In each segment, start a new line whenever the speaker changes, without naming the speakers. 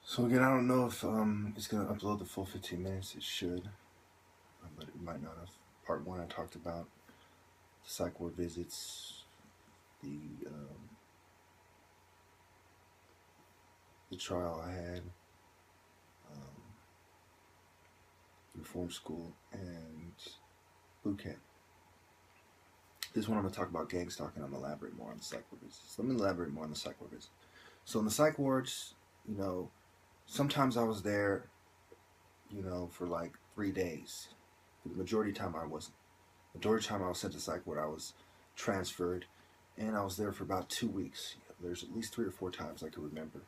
So again, I don't know if it's gonna upload the full 15 minutes. It should, but it might not have. Part one, I talked about the psych ward visits, the um, the trial I had, um, reform school, and boot camp. This one I'm gonna talk about gang stalking. I'm gonna elaborate more on the psych ward visits. Let me elaborate more on the psych ward visits. So in the psych wards, sometimes I was there, for like 3 days. But the majority of the time I wasn't. Majority of the time I was sent to psych ward, I was transferred, and I was there for about 2 weeks. There's at least 3 or 4 times I can remember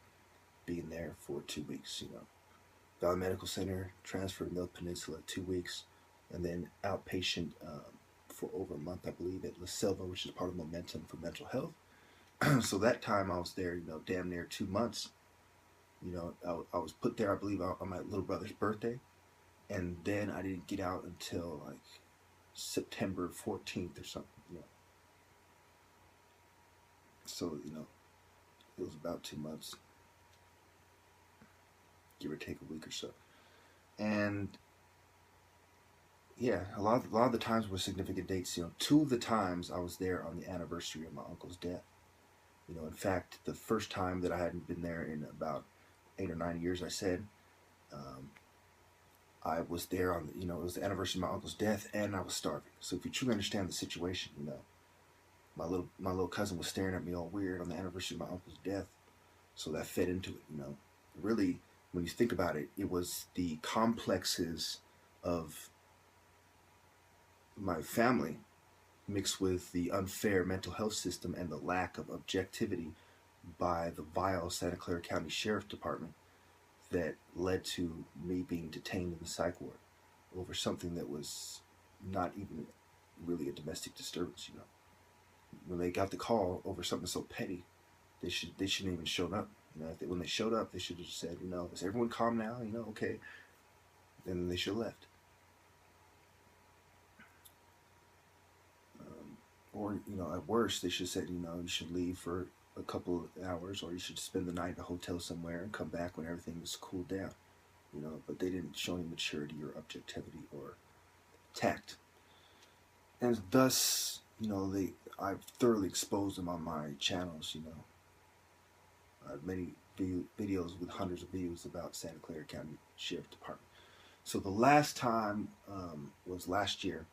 being there for 2 weeks. Valley Medical Center, transferred to Mill Peninsula 2 weeks, and then outpatient for over a month, I believe, at La Selva, which is part of Momentum for Mental Health. So that time I was there, damn near 2 months. I was put there, I believe, on my little brother's birthday, and then I didn't get out until like September 14th or something. So it was about 2 months, give or take a week or so. And yeah, a lot of the times were significant dates. Two of the times I was there on the anniversary of my uncle's death. In fact, the first time that I hadn't been there in about 8 or 9 years, I said, um, I was there on it was the anniversary of my uncle's death, and I was starving. So if you truly understand the situation, my little cousin was staring at me all weird on the anniversary of my uncle's death. So that fed into it. Really, when you think about it, it was the complexes of my family mixed with the unfair mental health system and the lack of objectivity by the vile Santa Clara County Sheriff Department that led to me being detained in the psych ward over something that was not even really a domestic disturbance. When they got the call over something so petty, they shouldn't even shown up. When they showed up, they should have just said, is everyone calm now? Okay. Then they should have left. Or at worst, they should have said, you should leave for a couple of hours, or you should spend the night in a hotel somewhere and come back when everything was cooled down. But they didn't show any maturity or objectivity or tact, and thus, I've thoroughly exposed them on my channels. I have many videos with hundreds of views about Santa Clara County Sheriff Department. So the last time was last year.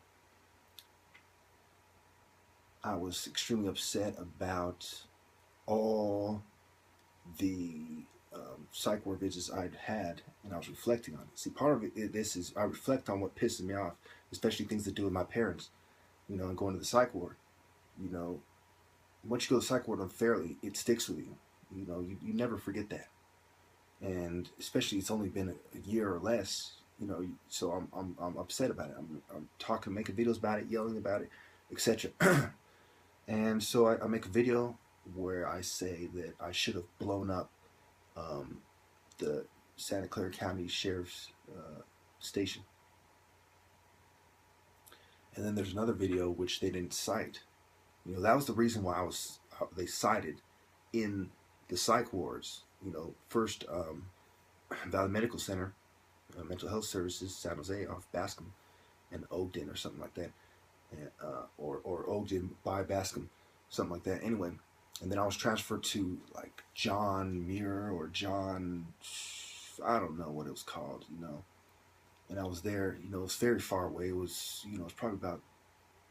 I was extremely upset about all the psych ward visits I'd had, and I was reflecting on it. See, part of this is I reflect on what pisses me off, especially things to do with my parents, and going to the psych ward. You know, Once you go to the psych ward unfairly, it sticks with you. You never forget that, and especially it's only been a year or less. So I'm upset about it. I'm talking, making videos about it, yelling about it, etc. And so I make a video where I say that I should have blown up um, the Santa Clara County Sheriff's station. And then there's another video which they didn't cite. That was the reason why they cited in the psych wards. First Valley Medical Center, Mental Health Services, San Jose off Bascom and Ogden or something like that, or Ogden by Bascom, something like that. Anyway, and then I was transferred to like John Muir or John, I don't know what it was called, and I was there. It was very far away. It was probably about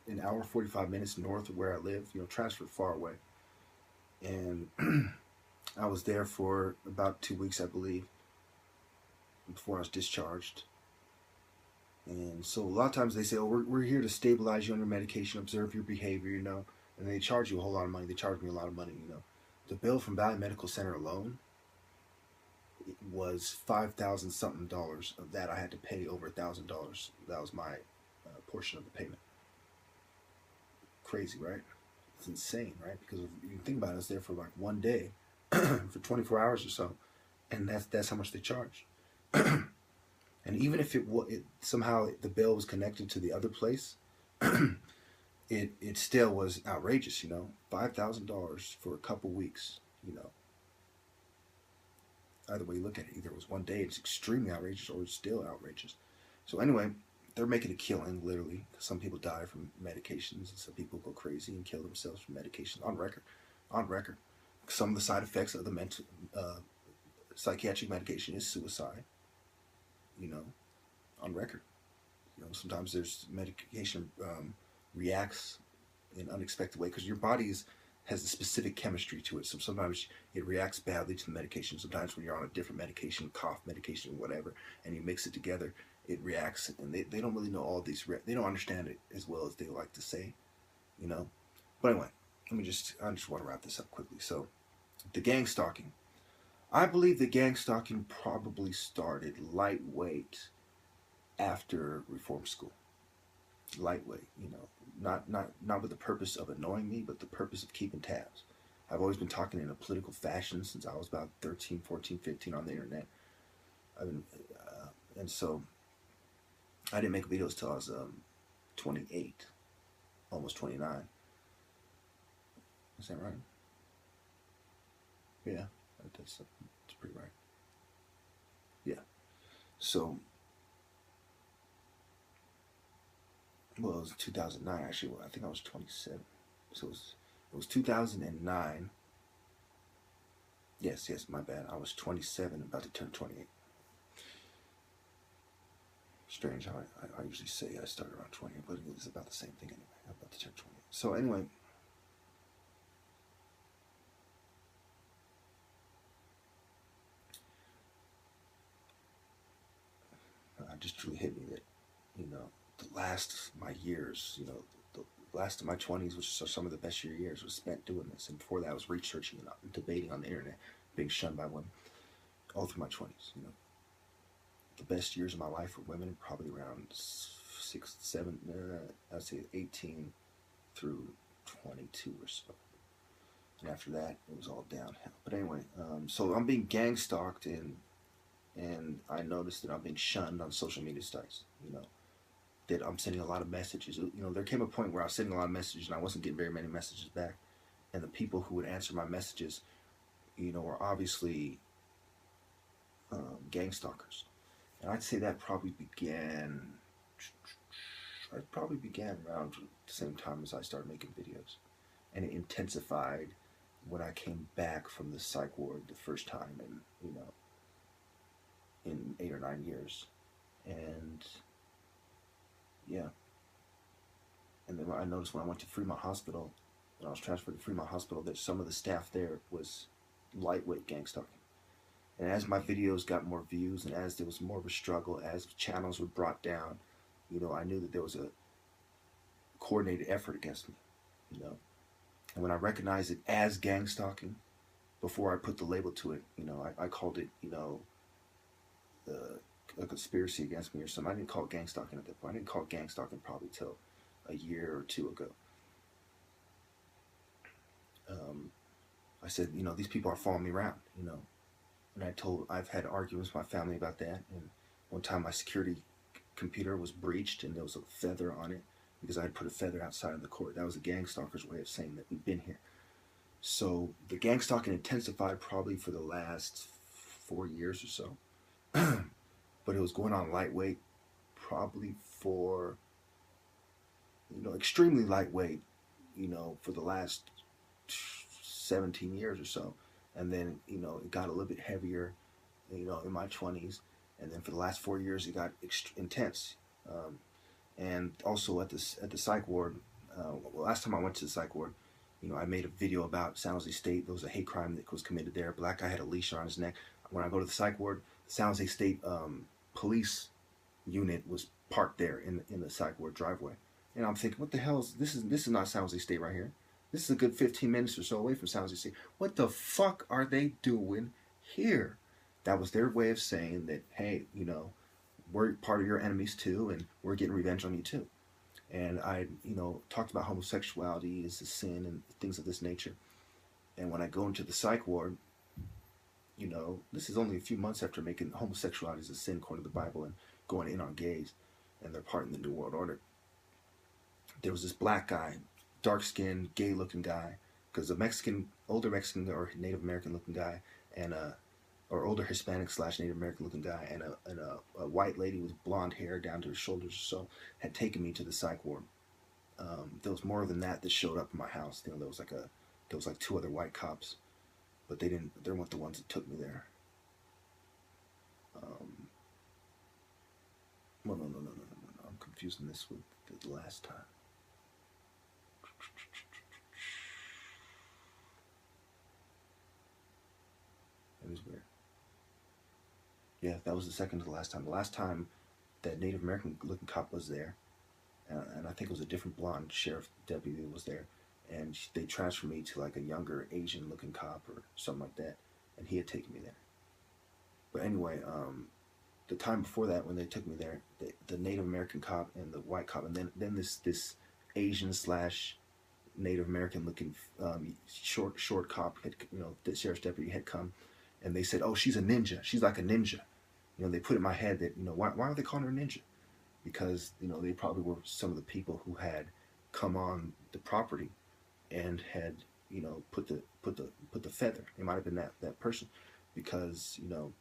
an hour 45 minutes north of where I live. Transferred far away, and I was there for about 2 weeks, I believe, before I was discharged. And so a lot of times they say, oh, we're here to stabilize you on your medication, observe your behavior, and they charge you a whole lot of money. They charge me a lot of money. The bill from Valley Medical Center alone, it was $5,000 something dollars. Of that I had to pay over $1,000. That was my portion of the payment. Crazy, right? It's insane, right? Because if you think about it, I was there for like one day, for 24 hours or so, and that's how much they charge. And even if it somehow the bill was connected to the other place, it still was outrageous. $5,000 for a couple weeks. Either way you look at it, either it was one day it's extremely outrageous or it's still outrageous. So anyway, they're making a killing, literally. Some people die from medications, and some people go crazy and kill themselves from medications on record. On record. Some of the side effects of the mental psychiatric medication is suicide, you know, on record. You know, sometimes there's medication reacts in an unexpected way because your body has a specific chemistry to it. So sometimes it reacts badly to the medication. Sometimes when you're on a different medication, cough medication, whatever, and you mix it together, it reacts. And they don't really know all these. They don't understand it as well as they like to say, you know. But anyway, I just want to wrap this up quickly. So the gang stalking. I believe the gang stalking probably started lightweight after reform school. Lightweight, you know, not with the purpose of annoying me, but the purpose of keeping tabs. I've always been talking in a political fashion since I was about 13, 14, 15 on the internet. I've been, and so I didn't make videos till I was 28, almost 29. Is that right? Yeah, that's pretty right. Yeah. So, well, it was 2009 actually. Well, I think I was 27. So it was 2009. Yes, my bad. I was 27, about to turn 28. Strange how I usually say I started around 20, but it was about the same thing anyway. I'm about to turn 20. So anyway, it just truly hit me that, you know, the last my years, you know, the last of my 20s, which are some of the best years, was spent doing this. And before that, I was researching and debating on the internet, being shunned by women, all through my 20s. You know, the best years of my life for women, probably around 6, 7, I'd say 18 through 22 or so. And after that, it was all downhill. But anyway, so I'm being gang stalked, and I noticed that I'm being shunned on social media sites. You know, that I'm sending a lot of messages. You know, there came a point where I was sending a lot of messages and I wasn't getting very many messages back. And the people who would answer my messages, you know, were obviously gang stalkers. And I'd say that probably began around the same time as I started making videos. And it intensified when I came back from the psych ward the first time in 8 or 9 years. And yeah. And then I noticed when I went to Fremont Hospital, when I was transferred to Fremont Hospital, that some of the staff there was lightweight gang stalking. And as my videos got more views, and as there was more of a struggle, as channels were brought down, you know, I knew that there was a coordinated effort against me, you know. And when I recognized it as gang stalking, before I put the label to it, you know, I called it, you know, a conspiracy against me or something. I didn't call it gang stalking at that point. I didn't call it gang stalking probably till a year or two ago. I said, you know, these people are following me around, you know. And I've had arguments with my family about that. And one time my security computer was breached and there was a feather on it because I had put a feather outside in the court. That was a gang stalker's way of saying that we've been here. So the gang stalking intensified probably for the last 4 years or so. But it was going on lightweight probably for, you know, extremely lightweight, you know, for the last 17 years or so. And then, you know, it got a little bit heavier, you know, in my 20s. And then for the last 4 years, it got intense. And also at the psych ward, last time I went to the psych ward, you know, I made a video about San Jose State. There was a hate crime that was committed there. A black guy had a leash around his neck. When I go to the psych ward, the San Jose State police unit was parked there in the psych ward driveway. And I'm thinking, what the hell is this? This is not San Jose State right here. This is a good 15 minutes or so away from San Jose State. What the fuck are they doing here? That was their way of saying that, hey, you know, we're part of your enemies too, and we're getting revenge on you too. And I, you know, talked about homosexuality as a sin and things of this nature. And when I go into the psych ward, you know, this is only a few months after making homosexuality as a sin according to the Bible and going in on gays and they're part in the New World Order. There was this black guy, dark-skinned, gay-looking guy, because a Mexican, older Mexican or Native American-looking guy, and or older Hispanic slash Native American looking guy, and a white lady with blonde hair down to her shoulders or so had taken me to the psych ward. There was more than that showed up in my house. You know, there was like two other white cops, but they weren't the ones that took me there. Well, no. I'm confusing this with the last time. It was weird. Yeah, that was the second to the last time. The last time that Native American looking cop was there, and I think it was a different blonde sheriff deputy that was there, and they transferred me to like a younger Asian looking cop or something like that, and he had taken me there. But anyway, the time before that, when they took me there, the Native American cop and the white cop, and then this Asian slash Native American looking short cop had, you know, the sheriff's deputy had come, and they said, "Oh, she's a ninja. She's like a ninja." You know, they put in my head that, you know, why are they calling her a ninja? Because, you know, they probably were some of the people who had come on the property and had, you know, put the feather. It might have been that person, because, you know,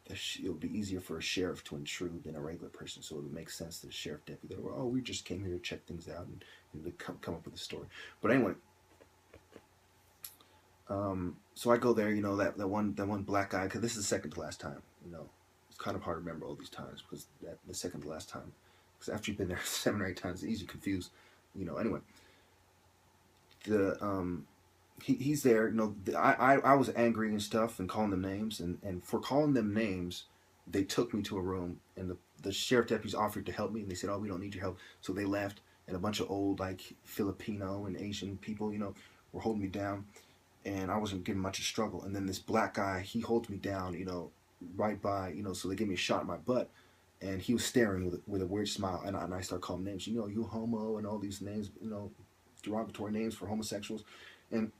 it would be easier for a sheriff to intrude than a regular person. So it would make sense that a sheriff deputy, that, oh, we just came here to check things out and to come up with a story. But anyway, so I go there, you know, that one black guy, because this is the second to last time, you know. It's kind of hard to remember all these times, because the second to last time, because after you've been there 7 or 8 times, it's easy to confuse, you know. Anyway, he's there, you know. I was angry and stuff and calling them names, and for calling them names, they took me to a room, and the sheriff deputies offered to help me, and they said, "Oh, we don't need your help," so they left, and a bunch of old, like, Filipino and Asian people, you know, were holding me down, and I wasn't getting much of a struggle. And then this black guy, he holds me down, you know, right by, you know, so they gave me a shot in my butt, and he was staring with a weird smile, and I start calling names, you know, you homo, and all these names, you know, derogatory names for homosexuals, and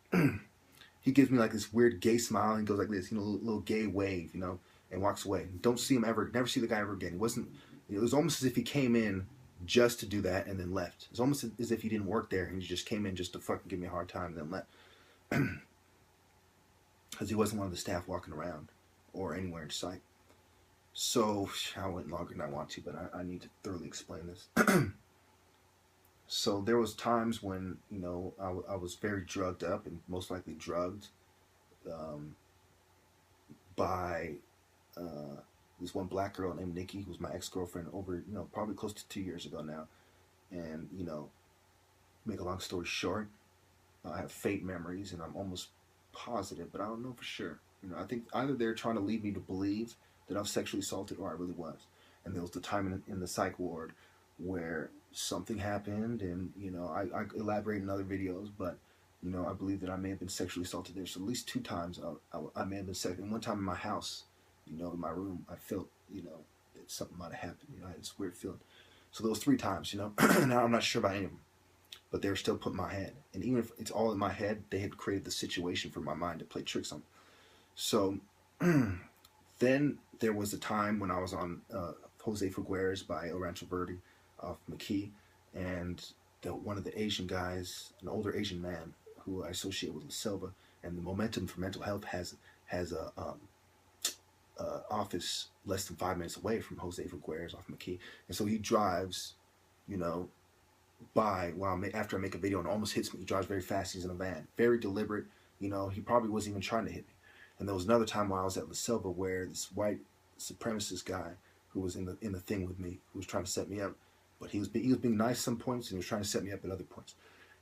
he gives me like this weird gay smile, and goes like this, you know, little gay wave, you know, and walks away. Don't see him ever, never see the guy ever again. It wasn't, it was almost as if he came in just to do that and then left. It's almost as if he didn't work there and he just came in just to fucking give me a hard time and then left. Because he wasn't one of the staff walking around or anywhere in sight. So I went longer than I want to, but I need to thoroughly explain this. So there was times when, you know, I was very drugged up, and most likely drugged by this one black girl named Nikki, who was my ex-girlfriend over, you know, probably close to 2 years ago now. And, you know, make a long story short, I have faint memories, and I'm almost positive, but I don't know for sure. You know, I think either they're trying to lead me to believe that I was sexually assaulted, or I really was. And there was the time in the psych ward where something happened, and, you know, I elaborate in other videos, but, you know, I believe that I may have been sexually assaulted there. So at least 2 times I may have been sexually. And one time in my house, you know, in my room, I felt, you know, that something might have happened. You know, I had this weird feeling. So those 3 times, you know. Now I'm not sure about any of them, but they were still put in my head. And even if it's all in my head, they had created the situation for my mind to play tricks on me. So then there was a time when I was on Jose Figueres by El Rancho Verde off McKee, and one of the Asian guys, an older Asian man who I associate with La Selva, and the Momentum for Mental Health has a office less than 5 minutes away from Jose Figueres off McKee, and so he drives, you know, by after I make a video, and almost hits me. He drives very fast. He's in a van, very deliberate. You know, he probably wasn't even trying to hit me. And there was another time while I was at La Selva where this white supremacist guy who was in the thing with me, who was trying to set me up, but he was being nice some points, and he was trying to set me up at other points.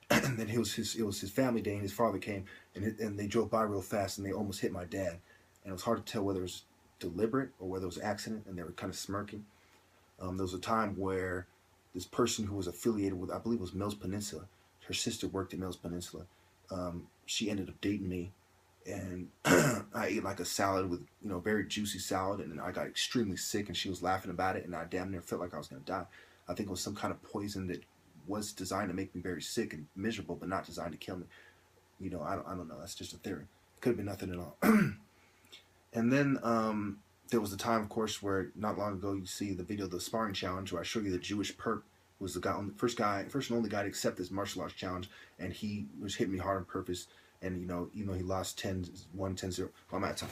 And then it was his family day, and his father came, and they drove by real fast, and they almost hit my dad. And it was hard to tell whether it was deliberate or whether it was accident, and they were kind of smirking. There was a time where this person who was affiliated with, I believe it was Mills Peninsula, her sister worked at Mills Peninsula. She ended up dating me, and I ate like a salad with, you know, very juicy salad, and then I got extremely sick, and she was laughing about it, and I damn near felt like I was going to die. I think it was some kind of poison that was designed to make me very sick and miserable, but not designed to kill me. You know, I don't know. That's just a theory. Could have been nothing at all. And then there was a time, of course, where not long ago you see the video of the sparring challenge, where I show you the Jewish perp, who was the guy, first and only guy to accept this martial arts challenge, and he was hitting me hard on purpose. And, you know, even though he lost 10-0, well, I'm out of time.